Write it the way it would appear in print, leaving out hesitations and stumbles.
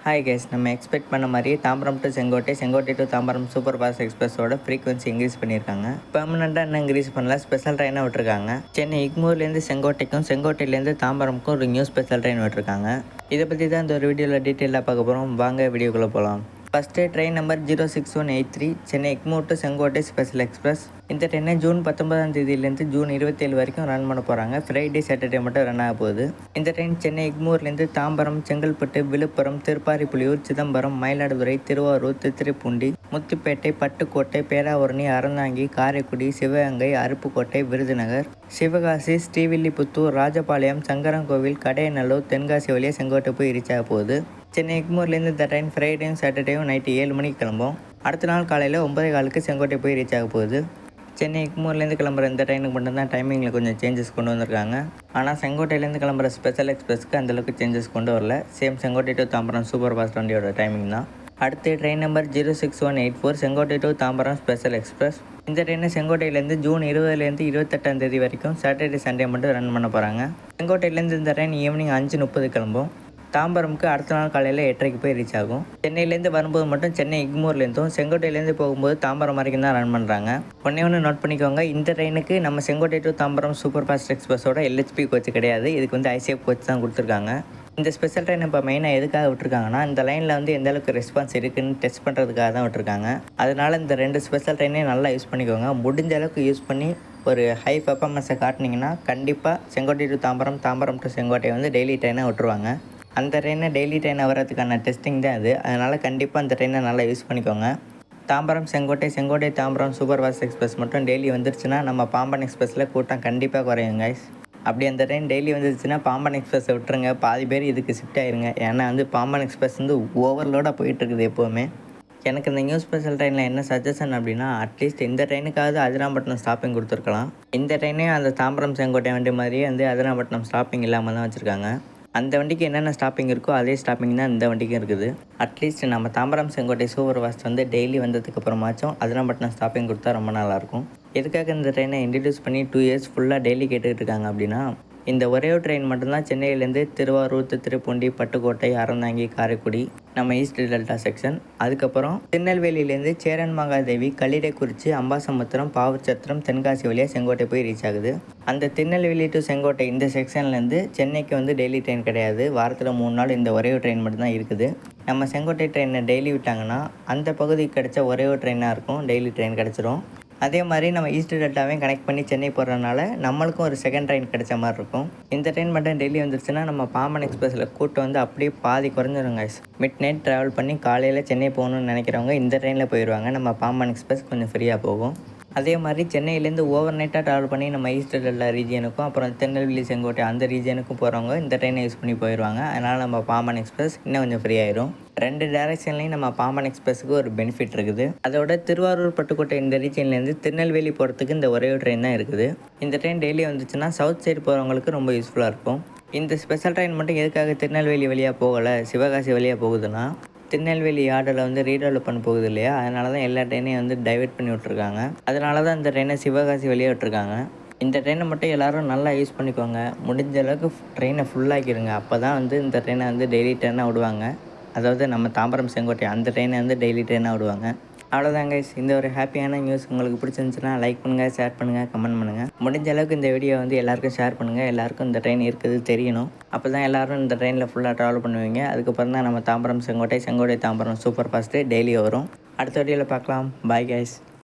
Hi guys, நம்ம expect பண்ண மாதிரியே Tambaram to Sengottai, Sengottai to Tambaram super fast எக்ஸ்பிரஸோட ஃப்ரீக்வன்சி இன்க்ரீஸ் பண்ணியிருக்காங்க. பெர்மனெண்ட்டாக என்ன இன்க்ரீஸ் பண்ணல, ஸ்பெஷல் ட்ரெயினாக விட்டுருக்காங்க. சென்னை எக்மூர்லேருந்து செங்கோட்டைக்கும், செங்கோட்டையிலேருந்து தாம்பரமுக்கும் ஒரு நியூ ஸ்பெஷல் ட்ரெயின் விட்டுருக்காங்க. இதை பற்றி தான் இந்த ஒரு வீடியோவில் டீட்டெயிலாக பார்க்க போகிறோம். வாங்க வீடியோக்குள்ளே போகலாம். First train number 06183 Chennai Egmore to Sengottai special express. இந்த ட்ரெயினை ஜூன் 19ஆம் தேதியிலேருந்து ஜூன் 27 வரைக்கும் ரன் பண்ண போகிறாங்க. ஃப்ரைடே சாட்டர்டே மட்டும் ரன் ஆக போகுது. இந்த ட்ரெயின் சென்னை எக்மூர்லேருந்து தாம்பரம், செங்கல்பட்டு, விழுப்புரம், திருப்பாரிப்புலியூர், சிதம்பரம், மயிலாடுதுறை, திருவாரூர், திருத்துறைப்பூண்டி, முத்துப்பேட்டை, பட்டுக்கோட்டை, பேராவூரணி, அறந்தாங்கி, காரைக்குடி, சிவகங்கை, அருப்புக்கோட்டை, விருதுநகர், சிவகாசி, ஸ்ரீவில்லிபுத்தூர், ராஜபாளையம், சங்கரன்கோவில், கடையநல்லூர், தென்காசி வழியாக செங்கோட்டை போய் ரீச் ஆக போகுது. சென்னை எக்மூர்லேருந்து இந்த ட்ரெயின் ஃப்ரைடேயும் சாட்டர்டேயும் நைட்டு 7 மணிக்கு கிளம்பும். அடுத்த நாள் காலையில் 9:15 செங்கோட்டை போய் ரீச் ஆக போகுது. சென்னை எக்மூர்லேருந்து கிளம்புற இந்த ட்ரெயினுக்கு மட்டும்தான் டைமிங்கில் கொஞ்சம் சேஞ்சஸ் கொண்டு வந்திருக்காங்க. ஆனால் செங்கோட்டையிலேருந்து கிளம்புற ஸ்பெஷல் எக்ஸ்பிரஸ்க்கு அந்தளவுக்கு சேஞ்சஸ் கொண்டு வரல. Same Sengottai to Tambaram super fast வண்டியோட டைமிங் தான். அடுத்து train number 06184 Sengottai to Tambaram special express. இந்த ட்ரெயினை செங்கோட்டையிலேருந்து ஜூன் 20லேருந்து 28ஆம் தேதி வரைக்கும் சாட்டர்டே சண்டே மட்டும் ரன் பண்ண போகிறாங்க. செங்கோட்டையிலேருந்து இந்த ட்ரெயின் ஈவினிங் 5:30 கிளம்பும். தாம்பரமுக்கு அடுத்த நாள் காலையில் 8:30 போய் ரீச் ஆகும். சென்னையிலேருந்து வரும்போது மட்டும் சென்னை எக்மூர்லேருந்தும், செங்கோட்டையிலேருந்து போகும்போது தாம்பரம் வரைக்கும் தான் ரன் பண்ணுறாங்க. ஒன்று நோட் பண்ணிக்கோங்க, இந்த ட்ரெயினுக்கு நம்ம Sengottai to Tambaram super fast எக்ஸ்பிரஸோட LHP கோச் கிடையாது. இதுக்கு வந்து ICF கோச் தான் கொடுத்துருக்காங்க. இந்த ஸ்பெஷல் ட்ரெயின் இப்போ மெயினாக எதுக்காக விட்டுருக்காங்கன்னா, இந்த லைனில் வந்து எந்த அளவுக்கு ரெஸ்பான்ஸ் இருக்குதுன்னு டெஸ்ட் பண்ணுறதுக்காக தான் விட்டுருக்காங்க. அதனால் இந்த 2 ஸ்பெஷல் ட்ரெயினையும் நல்லா யூஸ் பண்ணிக்கோங்க. முடிஞ்ச அளவுக்கு யூஸ் பண்ணி ஒரு ஹை பெர்ஃபார்மன்ஸை காட்டினீங்கன்னா கண்டிப்பாக செங்கோட்டை டு தாம்பரம், தாம்பரம் டு செங்கோட்டை வந்து டெய்லி ட்ரெயினாக விட்டுருவாங்க. அந்த ட்ரெயினை டெய்லி ட்ரெயினாக வரதுக்கான டெஸ்டிங் தான் அது. அதனால் கண்டிப்பாக அந்த ட்ரெயினை நல்லா யூஸ் பண்ணிக்கோங்க. Tambaram Sengottai, Sengottai Tambaram super fast express மட்டும் டெய்லி வந்துருச்சுன்னா நம்ம பாம்பன் எக்ஸ்பிரஸில் கூட்டம் கண்டிப்பாக குறையும் கைஸ். அப்படி அந்த ட்ரெயின் டெய்லி வந்துருச்சுன்னா பாம்பன் எக்ஸ்பிரஸை விட்டுருங்க. பாதி பேர் இதுக்கு ஷிஃப்ட் ஆயிருங்க. ஏன்னா வந்து பாம்பன் எக்ஸ்பிரஸ் வந்து ஓவர்லோடாக போயிட்டுருக்குது எப்போவுமே. எனக்கு இந்த நியூ ஸ்பெஷல் ட்ரெயினில் என்ன சஜஷன் அப்படின்னா, அட்லீஸ்ட் இந்த ட்ரெயினுக்காவது அதிராம்பட்டினம் ஸ்டாப்பிங் கொடுத்துருக்கலாம். இந்த ட்ரெயினையும் அந்த தாம்பரம் செங்கோட்டை வண்டி மாதிரியே வந்து அதிராம்பட்டினம் ஸ்டாப்பிங் இல்லாமல் தான் வச்சுருக்காங்க. அந்த வண்டிக்கு என்னென்ன ஸ்டாப்பிங் இருக்கோ அதே ஸ்டாப்பிங் தான் இந்த வண்டிக்கும் இருக்குது. அட்லீஸ்ட் நம்ம தாம்பரம் செங்கோட்டை சூப்பர் ஃபாஸ்ட் வந்து டெய்லி வந்ததுக்கு அப்புறமாச்சும் அதிராம்பட்டினம் ஸ்டாப்பிங் கொடுத்தா ரொம்ப நல்லாயிருக்கும். எதுக்காக இந்த ட்ரெயினை இன்ட்ரடியூஸ் பண்ணி 2 இயர்ஸ் ஃபுல்லாக டெய்லி கேட்டுக்கிட்டு இருக்காங்க அப்படின்னா, இந்த ஒரே ஒரு ட்ரெயின் மட்டும்தான் சென்னையிலேருந்து திருவாரூர், திருத்துறைப்பூண்டி, பட்டுக்கோட்டை, அறந்தாங்கி, காரைக்குடி, நம்ம ஈஸ்ட் டெல்டா செக்ஷன், அதுக்கப்புறம் திருநெல்வேலியிலேருந்து சேரன்மாகாதேவி, கல்லிடைக்குறிச்சி, அம்பாசமுத்திரம், பாவச்சத்திரம், தென்காசி வழியாக செங்கோட்டை போய் ரீச் ஆகுது. அந்த திருநெல்வேலி டு செங்கோட்டை இந்த செக்ஷன்லேருந்து சென்னைக்கு வந்து டெய்லி ட்ரெயின் கிடையாது. வாரத்தில் 3 நாள் இந்த ஒரே ஒரு ட்ரெயின் மட்டும்தான் இருக்குது. நம்ம செங்கோட்டை ட்ரெயினை டெய்லி விட்டாங்கன்னா அந்த பகுதிக்கு கிடைச்ச ஒரே ஒரு ட்ரெயினாக இருக்கும், டெய்லி ட்ரெயின் கிடச்சிரும். அதே மாதிரி நம்ம ஈஸ்ட் டெல்டாவையும் கனெக்ட் பண்ணி சென்னை போடுறதுனால நம்மளுக்கும் ஒரு செகண்ட் ட்ரெயின் கிடைச்ச மாதிரி இருக்கும். இந்த ட்ரெயின் மட்டும் டெய்லி வந்துருச்சுன்னா நம்ம பாம்பன் எக்ஸ்பிரஸில் கூட்டம் வந்து அப்படியே பாதி குறைஞ்சிரும் கைஸ். மிட் நைட் ட்ராவல் பண்ணி காலையில் சென்னை போகணுன்னு நினைக்கிறவங்க இந்த ட்ரெயினில் போயிடுவாங்க. நம்ம பாம்பன் எக்ஸ்பிரஸ் கொஞ்சம் ஃப்ரீயாக போகும். அதே மாதிரி சென்னையிலேருந்து ஓவர் நைட்டாக ட்ராவல் பண்ணி நம்ம ஈஸ்ட் டெல்டா ரீஜியனுக்கும் அப்புறம் திருநெல்வேலி செங்கோட்டை அந்த ரீஜியனுக்கும் போகிறவங்க இந்த ட்ரெயினை யூஸ் பண்ணி போயிடுவாங்க. அதனால் நம்ம பாம்பன் எக்ஸ்பிரஸ் இன்னும் கொஞ்சம் ஃப்ரீ ஆயிரும். 2 டேரக்ஷன்லேயும் நம்ம பாம்பன் எக்ஸ்பிரஸுக்கு ஒரு பெனிஃபிட் இருக்குது. அதோட திருவாரூர், பட்டுக்கோட்டை இந்த ரீஜியன்லேருந்து திருநெல்வேலி போகிறதுக்கு இந்த ஒரே ஒரு ட்ரெயின் தான் இருக்குது. இந்த ட்ரெயின் டெய்லி வந்துச்சுன்னா சவுத் சைடு போகிறவங்களுக்கு ரொம்ப யூஸ்ஃபுல்லாக இருக்கும். இந்த ஸ்பெஷல் ட்ரெயின் மட்டும் எதுக்காக திருநெல்வேலி வழியாக போகலை, சிவகாசி வழியாக போகுதுன்னா, திருநெல்வேலி யார்டில் வந்து ரீடெவலப்மெண்ட் போகுது இல்லையா, அதனால தான் எல்லா ட்ரெயினையும் வந்து டைவெர்ட் பண்ணி விட்ருக்காங்க. அதனால தான் இந்த ட்ரெயினை சிவகாசி வழியாக விட்டுருக்காங்க. இந்த ட்ரெயினை மட்டும் எல்லோரும் நல்லா யூஸ் பண்ணிக்கோங்க. முடிஞ்ச அளவுக்கு ட்ரெயினை ஃபுல்லாக்கிடுங்க. அப்போ தான் வந்து இந்த ட்ரெயினை வந்து டெய்லி ட்ரெயினாக விடுவாங்க. அதாவது நம்ம தாம்பரம் செங்கோட்டை அந்த ட்ரெயினை வந்து டெய்லி ட்ரெயினாக விடுவாங்க. அவ்வளோதாங்க. இந்த ஒரு ஹாப்பியான நியூஸ் உங்களுக்கு பிடிச்சிருந்துச்சுன்னா லைக் பண்ணுங்கள், ஷேர் பண்ணுங்கள், கமெண்ட் பண்ணுங்கள். முடிஞ்ச அளவுக்கு இந்த வீடியோ வந்து எல்லாருக்கும் ஷேர் பண்ணுங்கள். எல்லாருக்கும் இந்த ட்ரெயின் இருக்குது தெரியணும். அப்போ தான் எல்லோரும் இந்த ட்ரெயினில் ஃபுல்லாக ட்ராவல் பண்ணுவீங்க. அதுக்கப்புறம் தான் நம்ம Tambaram Sengottai, Sengottai Tambaram super fast daily வரும். அடுத்த வீடியோவில் பார்க்கலாம். Bye guys.